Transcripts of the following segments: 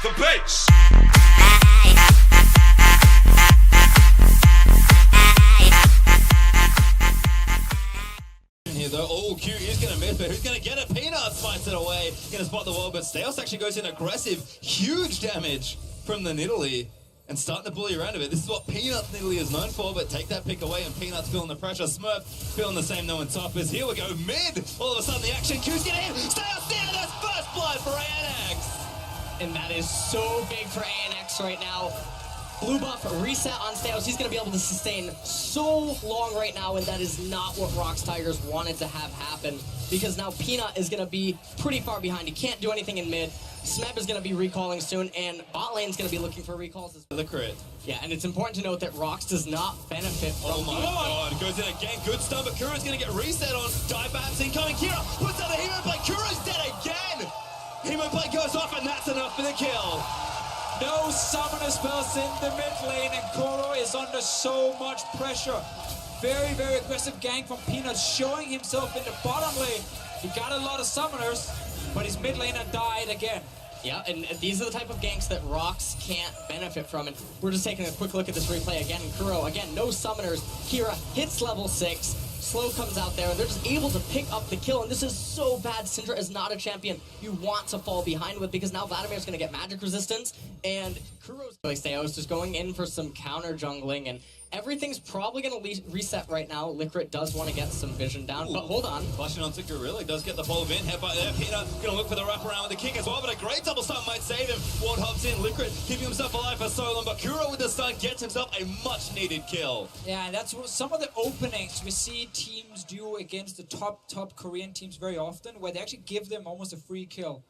the bass. Here though, oh, Q is going to miss, but who's going to get it? Peanut fights it away, going to spot the wall, but Steos actually goes in aggressive, huge damage from the Nidalee, and starting to bully around a bit. This is what Peanut's Nidalee is known for, but take that pick away and Peanut's feeling the pressure. Smurf feeling the same, knowing top is. Here we go, mid! All of a sudden the action, Q's getting in! Steos down, that's first blood for ANX! And that is so big for ANX right now. Blue buff reset on Steos. He's going to be able to sustain so long right now, and that is not what ROX Tigers wanted to have happen, because now Peanut is going to be pretty far behind. He can't do anything in mid. Smeb is going to be recalling soon, and bot lane's going to be looking for recalls as well. The crit. Yeah, and it's important to note that ROX does not benefit from... Oh my god, goes in again, good stun, but Kuro's going to get reset on. Dive bats incoming, Kira puts out a Hemo Blade, Kuro's dead again! Hemo Blade goes off, and that's enough for the kill. No summoner spells in the mid lane, and Koro is under so much pressure. Very, very aggressive gank from Peanut, showing himself in the bottom lane. He got a lot of summoners, but his mid laner died again. Yeah, and these are the type of ganks that ROX can't benefit from. And we're just taking a quick look at this replay again. Kuro, again, no summoners. Kira hits level 6. Slow comes out there, and they're just able to pick up the kill. And this is so bad. Syndra is not a champion you want to fall behind with, because now Vladimir's going to get magic resistance. And Kuro's going to stay. I was just going in for some counter jungling, and everything's probably going to reset right now. Liquid does want to get some vision down, but hold on. Flashing onto Gorilla, does get the follow in. Head by there, Peanut going to look for the wraparound with the kick as well, but a great double stun might save him. Ward hops in, Liquid keeping himself alive for so long, but Kuro with the stun gets himself a much needed kill. Yeah, and that's what some of the openings we see teams do against the top Korean teams very often, where they actually give them almost a free kill.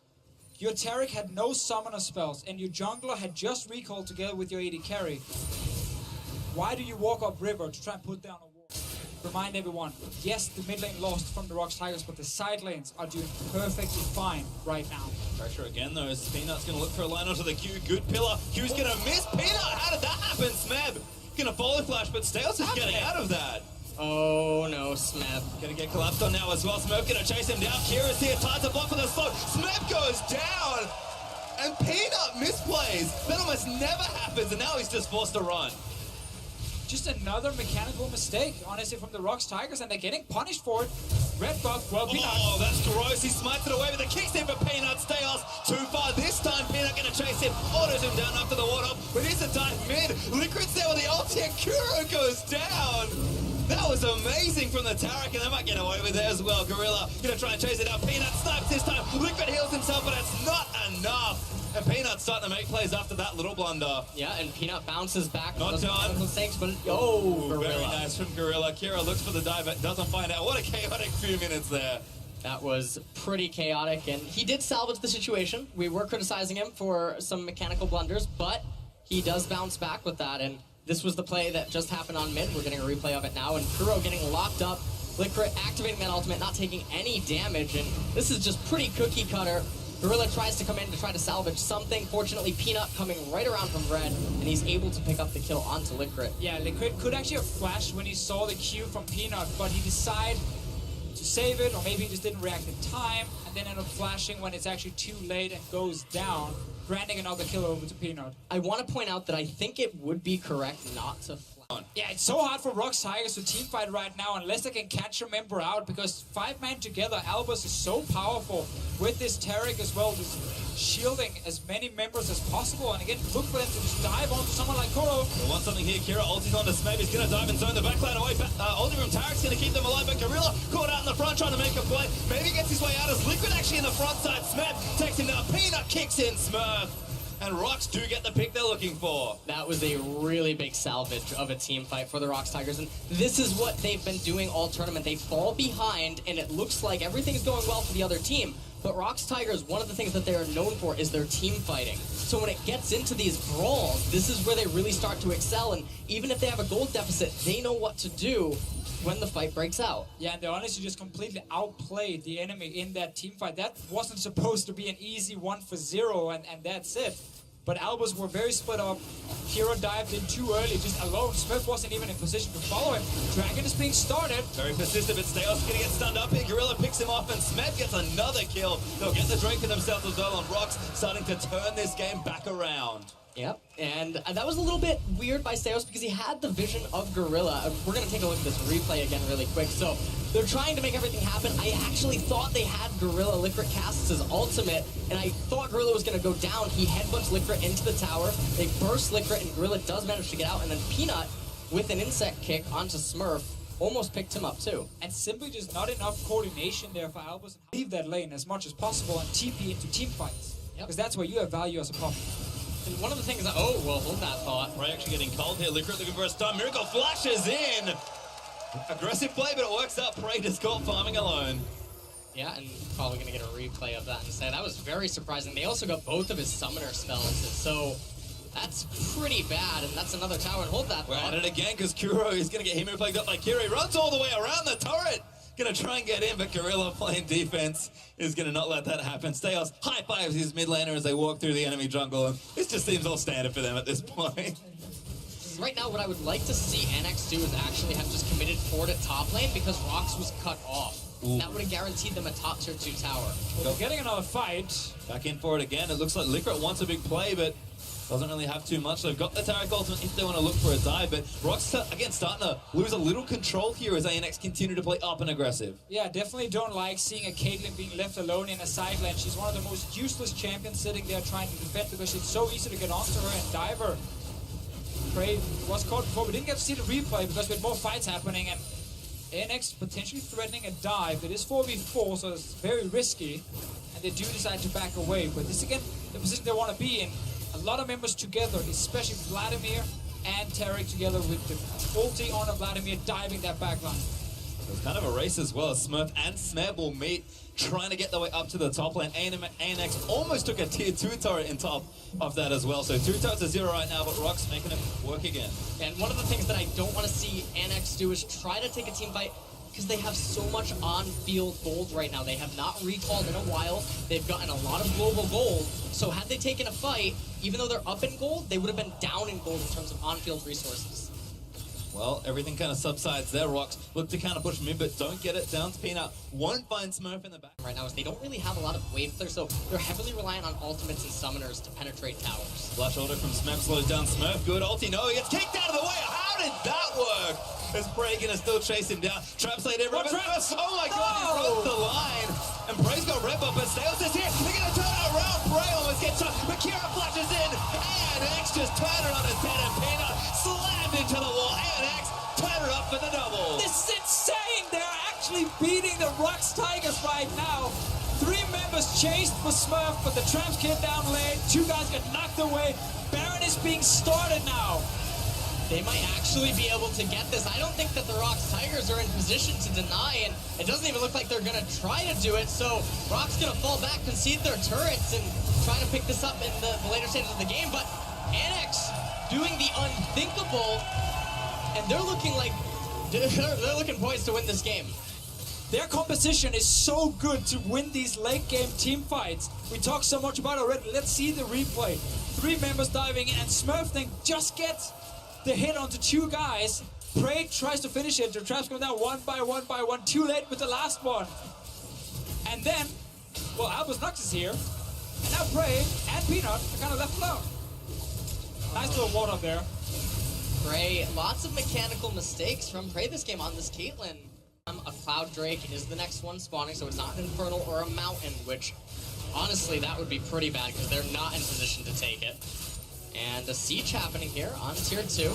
Your Taric had no summoner spells, and your jungler had just recalled together with your AD carry. Why do you walk up river to try and put down a wall? Remind everyone, yes, the mid lane lost from the ROX Tigers, but the side lanes are doing perfectly fine right now. Pressure again though, as Peanut's going to look for a line onto the Q. Good pillar. Q's going to miss Peanut. How did that happen? Smeb going to follow flash, but Steos is getting out of that. Oh no, Smeb. Going to get collapsed on now as well. Smeb going to chase him down. Kira's here, tied to block for the slow. Smeb goes down. And Peanut misplays. That almost never happens, and now he's just forced to run. Just another mechanical mistake, honestly, from the ROX Tigers, and they're getting punished for it. Red buff, well, Peanut. Oh, that's gross. He smites it away with a kick's in for Peanut. Steos too far. This time, Peanut going to chase him. Autos him down after the ward up. But he's a dive mid. Liquid's there with the ulti, and Kuro goes down. That was amazing from the Taric, and they might get away with it as well. Gorilla going to try and chase it out. Peanut snipes this time. Liquid heals himself, but it's not enough. And Peanut's starting to make plays after that little blunder. Yeah, and Peanut bounces back. Not done. Mistakes, but Gorilla. Very nice from Gorilla. Kira looks for the dive, but doesn't find out. What a chaotic few minutes there. That was pretty chaotic, and he did salvage the situation. We were criticizing him for some mechanical blunders, but he does bounce back with that, and this was the play that just happened on mid. We're getting a replay of it now, and Kuro getting locked up. Liquid activating that ultimate, not taking any damage, and this is just pretty cookie cutter. Gorilla tries to come in to try to salvage something. Fortunately, Peanut coming right around from red, and he's able to pick up the kill onto Liquid. Yeah, Liquid could actually have flashed when he saw the Q from Peanut, but he decided to save it, or maybe he just didn't react in time, and then end up flashing when it's actually too late and goes down, granting another kill over to Peanut. I want to point out that I think it would be correct not to flash. Yeah, it's so hard for ROX Tigers to teamfight right now unless they can catch a member out, because 5-man together, Albus is so powerful with this Taric as well, just shielding as many members as possible. And again, look for them to just dive onto someone like Koro. They want something here. Kira ultis onto Smeb. He's going to dive and zone the backline away. Ulti from Taric's going to keep them alive, but Gorilla caught out in the front trying to make a play. Maybe gets his way out as Liquid actually in the front side. Smeb takes him down. Peanut kicks in Smurf. And ROX do get the pick they're looking for. That was a really big salvage of a team fight for the ROX Tigers, and this is what they've been doing all tournament. They fall behind, and it looks like everything's going well for the other team, but ROX Tigers, one of the things that they are known for is their team fighting. So when it gets into these brawls, this is where they really start to excel, and even if they have a gold deficit, they know what to do when the fight breaks out. Yeah, and they honestly just completely outplayed the enemy in that team fight. That wasn't supposed to be an easy 1-for-0, and that's it. But Albus were very split up. Kira dived in too early, just alone. Smurf wasn't even in position to follow him. Dragon is being started. Very persistent, but Steos gonna get stunned up here. Gorilla picks him off, and Smed gets another kill. They'll get the drink for themselves as well on ROX, starting to turn this game back around. Yep, and that was a little bit weird by Steos because he had the vision of Gorilla. We're going to take a look at this replay again really quick. So they're trying to make everything happen. I actually thought they had Gorilla. Licorice casts his ultimate, and I thought Gorilla was going to go down. He headbutts Licorice into the tower. They burst Licorice, and Gorilla does manage to get out. And then Peanut, with an insect kick onto Smurf, almost picked him up too. And simply just not enough coordination there for Albus. Leave that lane as much as possible and TP into team fights. Because that's where you have value as a pop. And one of the things that, oh, well, hold that thought. Ray actually getting cold here. Licorice looking for a stun. Miracle flashes in. Aggressive play, but it works out. Prey just caught farming alone. Yeah, and probably going to get a replay of that instead. That was very surprising. They also got both of his summoner spells, so that's pretty bad. And that's another tower. And hold that We're thought. at it again because Kuro is going to get him plagued up by Kira. He runs all the way around the turret. Going to try and get in, but Gorilla playing defense is going to not let that happen. Steos high fives his mid laner as they walk through the enemy jungle, and this just seems all standard for them at this point. Right now, what I would like to see ANX do is actually have just committed forward at top lane because ROX was cut off. Ooh. That would have guaranteed them a top tier 2 tower. Well, they're getting another fight. Back in for it again. It looks like Licorice wants a big play, but doesn't really have too much. They've got the Tarek ultimate if they want to look for a dive, but ROX, again, starting to lose a little control here as ANX continue to play up and aggressive. Yeah, definitely don't like seeing a Caitlyn being left alone in a side lane. She's one of the most useless champions sitting there trying to defend because it's so easy to get onto her and dive her. Prey was caught before. We didn't get to see the replay because we had more fights happening, and ANX potentially threatening a dive. It is 4v4, so it's very risky, and they do decide to back away. But this, again, the position they want to be in. A lot of members together, especially Vladimir and Tarek together with the ulti on Vladimir diving that backline. It's kind of a race as well. Smurf and Smeb will meet, trying to get their way up to the top lane. ANX almost took a tier 2 turret in top of that as well. So 2 turrets to 0 right now, but ROX making it work again. And one of the things that I don't want to see ANX do is try to take a team fight because they have so much on-field gold right now. They have not recalled in a while. They've gotten a lot of global gold. So had they taken a fight, even though they're up in gold, they would have been down in gold in terms of on-field resources. Well, everything kind of subsides there. ROX look to counter push mid, but don't get it down to Peanut. Won't find Smurf in the back. Right now is they don't really have a lot of wave clear, so they're heavily reliant on ultimates and summoners to penetrate towers. Flash order from Smurf slows down Smurf. Good ulti. No, he gets kicked out of the way. How did that work? Is Prey gonna still chase him down? Traps laid everyone. Oh my god, he broke the line. And Prey's got red buff, but Steos is here. They're gonna turn it around. Prey almost gets shot. But Kira flashes in. ANX just turned it on his head, and Peanut slammed into the wall. ANX turn it up for the double. This is insane! They're actually beating the ROX Tigers right now. 3 members chased for Smurf, but the Tramps came down late. 2 guys got knocked away. Baron is being started now. They might actually be able to get this. I don't think that the ROX Tigers are in position to deny, and it doesn't even look like they're going to try to do it. So ROX going to fall back, concede their turrets, and try to pick this up in the later stages of the game. But ANX doing the unthinkable, and they're looking like they're looking poised to win this game. Their composition is so good to win these late game team fights. We talked so much about it already. Let's see the replay. 3 members diving in, and Smurf thing just gets the hit onto 2 guys. Prey tries to finish it. The traps go down one by one. Too late with the last one. And then, well, Albus Nux is here. And now Prey and Peanut are kind of left alone. Nice little ward up there. Prey, lots of mechanical mistakes from Prey this game on this Caitlyn. A Cloud Drake is the next one spawning, so it's not an Infernal or a Mountain, which, honestly, that would be pretty bad because they're not in position to take it. And a siege happening here on tier 2.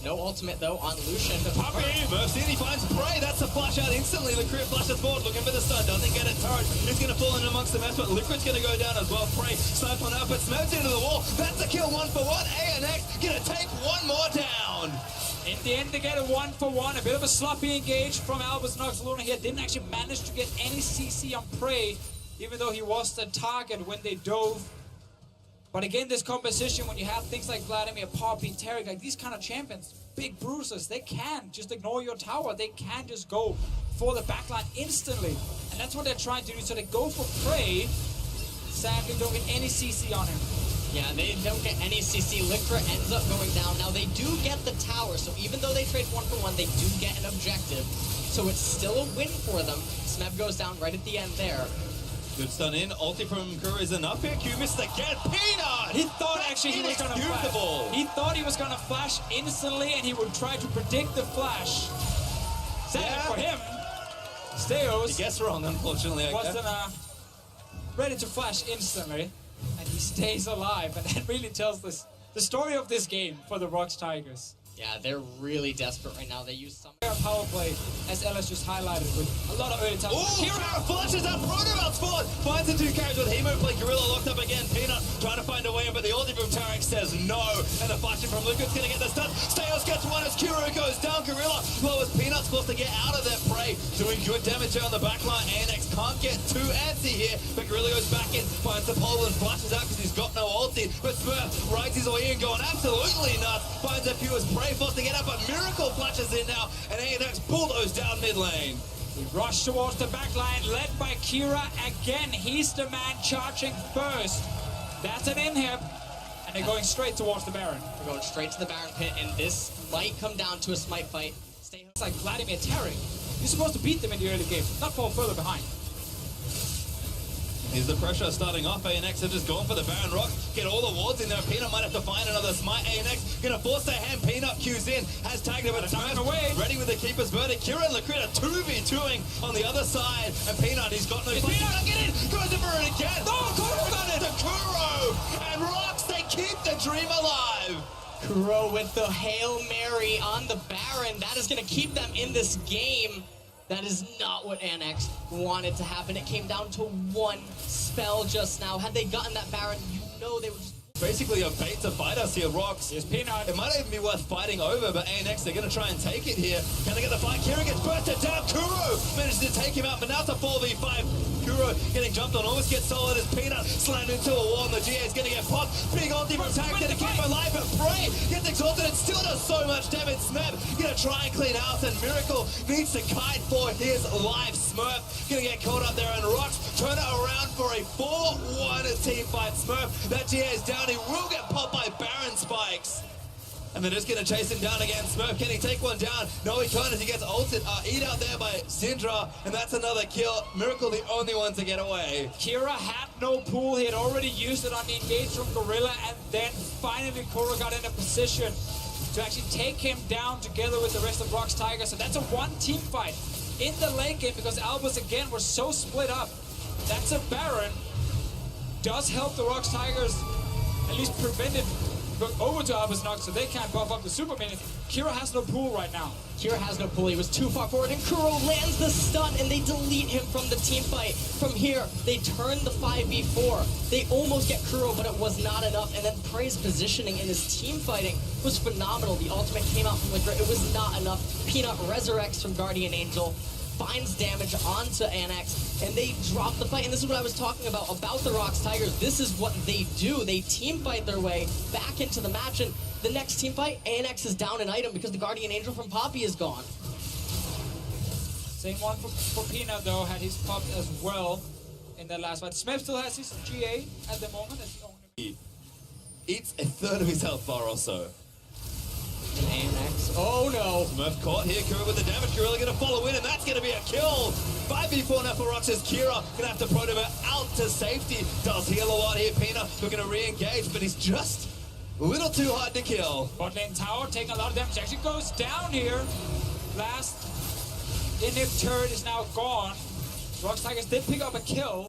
No ultimate, though, on Lucian. Puppy! Burst in, he finds Prey. That's a flash out instantly. Licorice flashes forward, looking for the stun. Doesn't get it. Turret. He's going to fall in amongst the mess, but Licorice going to go down as well. Prey snipes one out, but Smurf's into the wall. That's a kill 1 for 1. ANX going to take 1 more down. In the end, they get a 1-for-1. A bit of a sloppy engage from Albus Nox Luna here. Didn't actually manage to get any CC on Prey, even though he was the target when they dove. But again, this composition, when you have things like Vladimir, Poppy, Tarek, like these kind of champions, big bruisers, they can just ignore your tower. They can just go for the backline instantly. And that's what they're trying to do. So they go for Prey. Sadly, don't get any CC on him. Yeah, they don't get any CC. Lycra ends up going down. Now, they do get the tower, so even though they trade 1-for-1, they do get an objective. So it's still a win for them. Smeb goes down right at the end there. Good stun in. Ulti from Kuro is enough here. Q missed again. Peanut! He thought actually he was going to flash. He thought he was going to flash instantly, and he would try to predict the flash. Sad for him. Steos. He guessed wrong, unfortunately. Wasn't ready to flash instantly, and he stays alive. And that really tells the story of this game for the ROX Tigers. Yeah, they're really desperate right now. They use some Power play, as Ellis just highlighted, with a lot of early time. Oh, Kira flashes up, Protobout's forward, finds the two carries with Hemo play, Gorilla locked up again, Peanut trying to find a way in, but the ulti from Tarek says no, and the flashing from Lucas gonna get the stun. Steos gets one as Kuro goes down, Gorilla lowers Peanut's forced to get out of that prey, doing good damage here on the backline. ANX can't get too antsy here, but Gorilla goes back in, finds the pole and flashes out because he's got no ulti, but Smurf rides his way in, going absolutely nuts, finds a few as prey, forced to get up, but Miracle flashes in now, and ANX bulldoze down mid lane. He rushed towards the back line, led by Kira again. He's the man charging first. That's an inhib, and they're going straight towards the Baron. They're going straight to the Baron pit, and this might come down to a smite fight. It's like Vladimir Tarek. You're supposed to beat them in the early game, not fall further behind. Here's the pressure starting off. ANX have just gone for the Baron Rock. Get all the wards in there. Peanut might have to find another smite. ANX gonna force their hand. Peanut cues in. Has tagged him at time. Ready with the keeper's verdict. Kira and Lakrita 2v2ing on the other side. And Peanut, he's got no fight. Peanut, get in! Goes in for it again. Oh, Kuro got it! To Kuro! And ROX, they keep the dream alive. Kuro with the Hail Mary on the Baron. That is going to keep them in this game. That is not what ANX wanted to happen. It came down to one spell just now. Had they gotten that Baron, you know they would just... Basically a bait to fight us here, ROX. Yes, Peanut. It might even be worth fighting over, but ANX, they're going to try and take it here. Can they get the fight? Kira gets bursted down. Kuro manages to take him out, but now it's a 4v5. Kuro getting jumped on, almost gets solid as Peanut slammed into a wall, and the GA is going to get popped. Big ulti from Tag, going to keep him alive, but Prey gets exhausted and still does so much damage. Smeb going to try and clean house, and Miracle needs to kite for his life. Smurf going to get caught up there, and ROX turn it around for a 4-1 team fight. Smurf, that GA is down. He will get popped by Baron spikes. And they're just going to chase him down again. Smurf, can he take one down? No, he can't as he gets ulted. Eat out there by Syndra, and that's another kill. Miracle the only one to get away. Kira had no pool. He had already used it on the engage from Gorilla, and then finally Kuro got in a position to actually take him down together with the rest of ROX Tigers. So that's a one-team fight in the late game because Albus, again, were so split up. That's a Baron. Does help the ROX Tigers at least prevent it over to Albus Nox so they can't buff up the super minions. Kira has no pool right now. Kira has no pull. He was too far forward, and Kuro lands the stun, and they delete him from the team fight. From here, they turn the 5v4. They almost get Kuro, but it was not enough. And then Prey's positioning in his team fighting was phenomenal. The ultimate came out from Lycra. It was not enough. Peanut resurrects from Guardian Angel, finds damage onto ANX, and they drop the fight. And this is what I was talking about the ROX Tigers. This is what they do. They team fight their way back into the match, and the next team fight, ANX is down an item because the Guardian Angel from Poppy is gone. Same one for Peanut, though, had his pop as well in that last fight. Smeb still has his GA at the moment. As the only... He eats a third of his health bar or so. ANX. Oh no. Smurf caught here. Kira with the damage. Gorilla going to follow in, and that's going to be a kill. 5v4 now for ROX as Kira going to have to proto out to safety. Does heal a lot here. Peanut looking to re-engage, but he's just a little too hard to kill. Bot lane tower taking a lot of damage. Actually goes down here. Last inhib turret is now gone. ROX Tigers did pick up a kill.